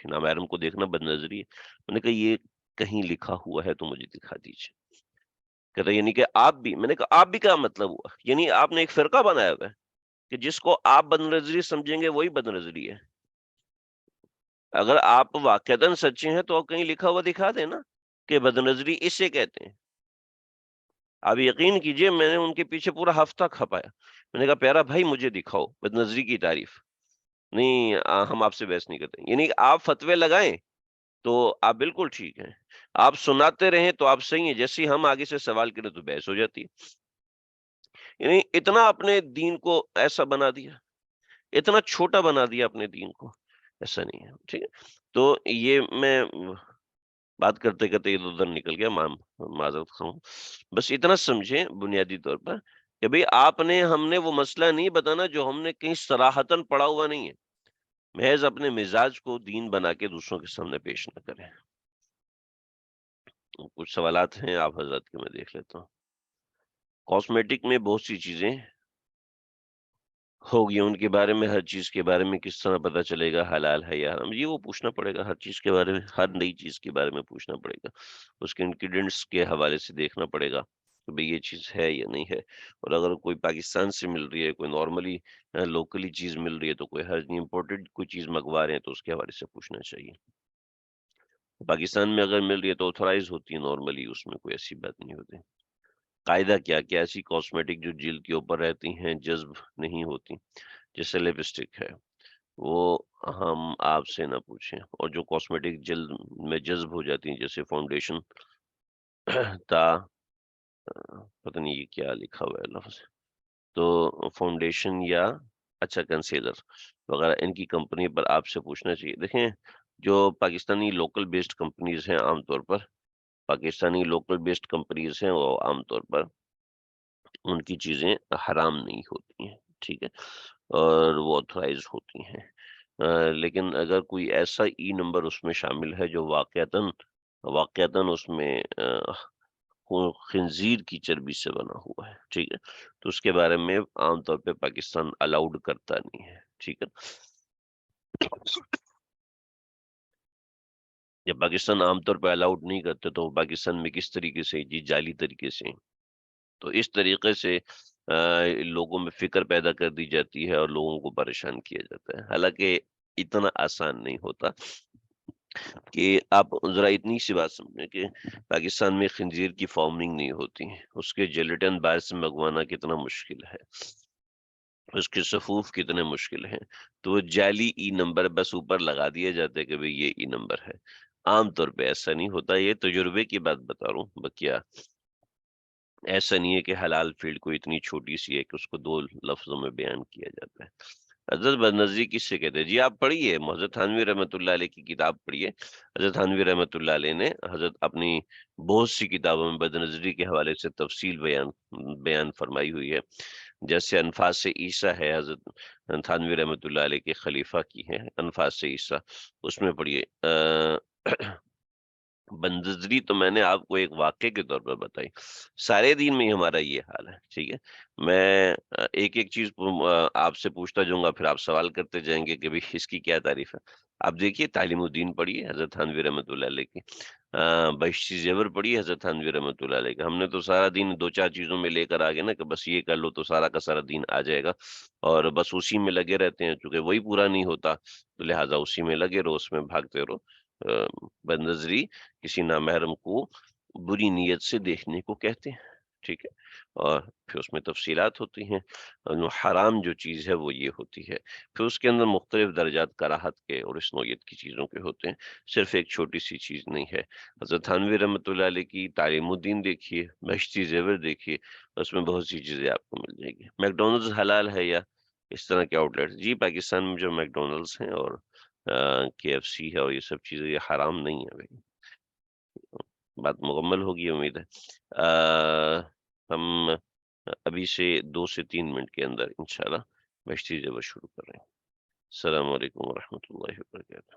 Speaker 1: نام محرم کو دیکھنا بدنظری ہے؟ میں نے کہا یہ کہیں لکھا ہوا ہے تو مجھے دکھا دیجیے۔ کہتا یعنی کہ آپ بھی؟ میں نے کہا آپ بھی کیا مطلب ہوا؟ یعنی آپ نے ایک فرقہ بنایا ہوا ہے کہ جس کو آپ بدنظری سمجھیں گے وہی بدنظری ہے؟ اگر آپ واقعتاً سچے ہیں تو کہیں لکھا ہوا دکھا دیں نا کہ بدنظری اسے کہتے ہیں۔ آپ یقین کیجئے میں نے ان کے پیچھے پورا ہفتہ کھپایا، میں نے کہا پیارا بھائی مجھے دکھاؤ بدنظری کی تعریف۔ نہیں ہم آپ سے بحث نہیں کرتے، یعنی آپ فتوے لگائیں تو آپ بالکل ٹھیک ہیں، آپ سناتے رہیں تو آپ صحیح ہیں، جیسے ہی ہم آگے سے سوال کریں تو بحث ہو جاتی ہے۔ یعنی اتنا اپنے دین کو ایسا بنا دیا، اتنا چھوٹا بنا دیا اپنے دین کو، ایسا نہیں ہے، ٹھیک ہے؟ تو یہ میں بات کرتے کرتے ادھر ادھر نکل گیا، معذرت خواہ ہوں۔ بس اتنا سمجھیں بنیادی طور پر کہ بھئی آپ نے، ہم نے وہ مسئلہ نہیں بتانا جو ہم نے کہیں صراحتاً پڑھا ہوا نہیں ہے، محض اپنے مزاج کو دین بنا کے دوسروں کے سامنے پیش نہ کریں۔ کچھ سوالات ہیں آپ حضرات کے، میں دیکھ لیتا ہوں۔ کاسمیٹک میں بہت سی چیزیں ہوگی، ان کے بارے میں، ہر چیز کے بارے میں کس طرح پتہ چلے گا حلال ہے یا حرام؟ یہ وہ پوچھنا پڑے گا، ہر چیز کے بارے میں، ہر نئی چیز کے بارے میں پوچھنا پڑے گا، اس کے انگریڈینٹس کے حوالے سے دیکھنا پڑے گا کہ بھئی یہ چیز ہے یا نہیں ہے۔ اور اگر کوئی پاکستان سے مل رہی ہے، کوئی نارملی لوکلی چیز مل رہی ہے تو کوئی حرج نہیں، امپورٹڈ کوئی چیز منگوا رہے ہیں تو اس کے حوالے سے پوچھنا چاہیے۔ پاکستان میں اگر مل رہی ہے تو آتھورائز ہوتی ہے نارملی، اس میں کوئی ایسی بات نہیں ہوتی۔ قاعدہ کیا ایسی کاسمیٹک جو جلد کے اوپر رہتی ہیں جذب نہیں ہوتی، جیسے لپسٹک ہے، وہ ہم آپ سے نہ پوچھیں، اور جو کاسمیٹک جلد میں جذب ہو جاتی ہیں جیسے فاؤنڈیشن تا پتہ نہیں یہ کیا لکھا ہوا ہے لفظ، تو فاؤنڈیشن یا اچھا کنسیلر وغیرہ، ان کی کمپنی پر آپ سے پوچھنا چاہیے۔ دیکھیں جو پاکستانی لوکل بیسڈ کمپنیز ہیں، عام طور پر پاکستانی لوکل بیسڈ کمپنیز ہیں، وہ عام طور پر ان کی چیزیں حرام نہیں ہوتی ہیں، ٹھیک ہے، اور وہ آتھورائز ہوتی ہیں۔ لیکن اگر کوئی ایسا ای نمبر اس میں شامل ہے جو واقعتاً اس میں خنزیر کی چربی سے بنا ہوا ہے، ٹھیک ہے، تو اس کے بارے میں عام طور پہ پاکستان الاؤڈ کرتا نہیں ہے، ٹھیک ہے۔ جب پاکستان عام طور پہ الاؤڈ نہیں کرتے تو پاکستان میں کس طریقے سے؟ جی جعلی طریقے سے۔ تو اس طریقے سے لوگوں میں فکر پیدا کر دی جاتی ہے اور لوگوں کو پریشان کیا جاتا ہے، حالانکہ اتنا آسان نہیں ہوتا کہ آپ ذرا اتنی سی بات سمجھیں کہ پاکستان میں خنزیر کی فارمنگ نہیں ہوتی، اس کے جیلیٹن باہر سے منگوانا کتنا مشکل ہے، اس کے صفوف کتنے مشکل ہیں، تو وہ جعلی ای نمبر بس اوپر لگا دیا جاتا ہے کہ بھئی یہ ای نمبر ہے۔ عام طور پہ ایسا نہیں ہوتا، یہ تجربے کی بات بتا رہا ہوں بکیا، ایسا نہیں ہے کہ حلال فیلڈ کو اتنی چھوٹی سی ہے کہ اس کو دو لفظوں میں بیان کیا جاتا ہے۔ حضرت بدنظری کس سے کہتے ہیں؟ جی آپ پڑھیے، حضرت تھانوی رحمۃ اللہ علیہ کی کتاب پڑھیے، حضرت تھانوی رحمۃ اللہ علیہ نے حضرت اپنی بہت سی کتابوں میں بدنظری کے حوالے سے تفصیل بیان فرمائی ہوئی ہے۔ جیسے انفاس سے عیسیٰ ہے، حضرت تھانوی رحمۃ اللہ علیہ کے خلیفہ کی ہے، انفاس سے عیسیٰ، اس میں پڑھیے بندزری تو میں نے آپ کو ایک واقعے کے طور پر بتائی، سارے دین میں ہی ہمارا یہ حال ہے، ٹھیک ہے؟ میں ایک ایک چیز آپ سے پوچھتا جاؤں گا، پھر آپ سوال کرتے جائیں گے کہ بھی اس کی کیا تعریف ہے۔ آپ دیکھیے تعلیم الدین پڑھیے حضرت تھانوی رحمۃ اللہ علیہ کی، بہشتی زیور پڑھیے حضرت تھانوی رحمۃ اللہ علیہ کا۔ ہم نے تو سارا دین دو چار چیزوں میں لے کر آگے نا کہ بس یہ کر لو تو سارا کا سارا دین آ جائے گا، اور بس اسی میں لگے رہتے ہیں، چونکہ وہی پورا نہیں ہوتا تو لہٰذا اسی میں لگے رہو، اس میں بھاگتے رہو۔ بندزری کسی نامحرم کو بری نیت سے دیکھنے کو کہتے ہیں، ٹھیک ہے؟ اور پھر اس میں تفصیلات ہوتی ہیں، اور جو حرام جو چیز ہے وہ یہ ہوتی ہے، پھر اس کے اندر مختلف درجات کراہت کے اور اس نوعیت کی چیزوں کے ہوتے ہیں، صرف ایک چھوٹی سی چیز نہیں ہے۔ حضرت تھانوی رحمۃ اللہ علیہ کی تعلیم الدین دیکھیے، بہشتی زیور دیکھیے، اس میں بہت سی چیزیں آپ کو مل جائے گی۔ میکڈونلڈز حلال ہے یا اس طرح کے آؤٹ لیٹ؟ جی پاکستان میں جو میکڈونلڈز ہیں اور کے ایف سی ہے اور یہ سب چیزیں یہ حرام نہیں ہے بھائی، بات مکمل ہوگی امید ہے۔ ہم ابھی سے 2 سے 3 منٹ کے اندر انشاءاللہ بہشتی زیور شروع کر رہے ہیں۔ السلام علیکم ورحمۃ اللہ وبرکاتہ۔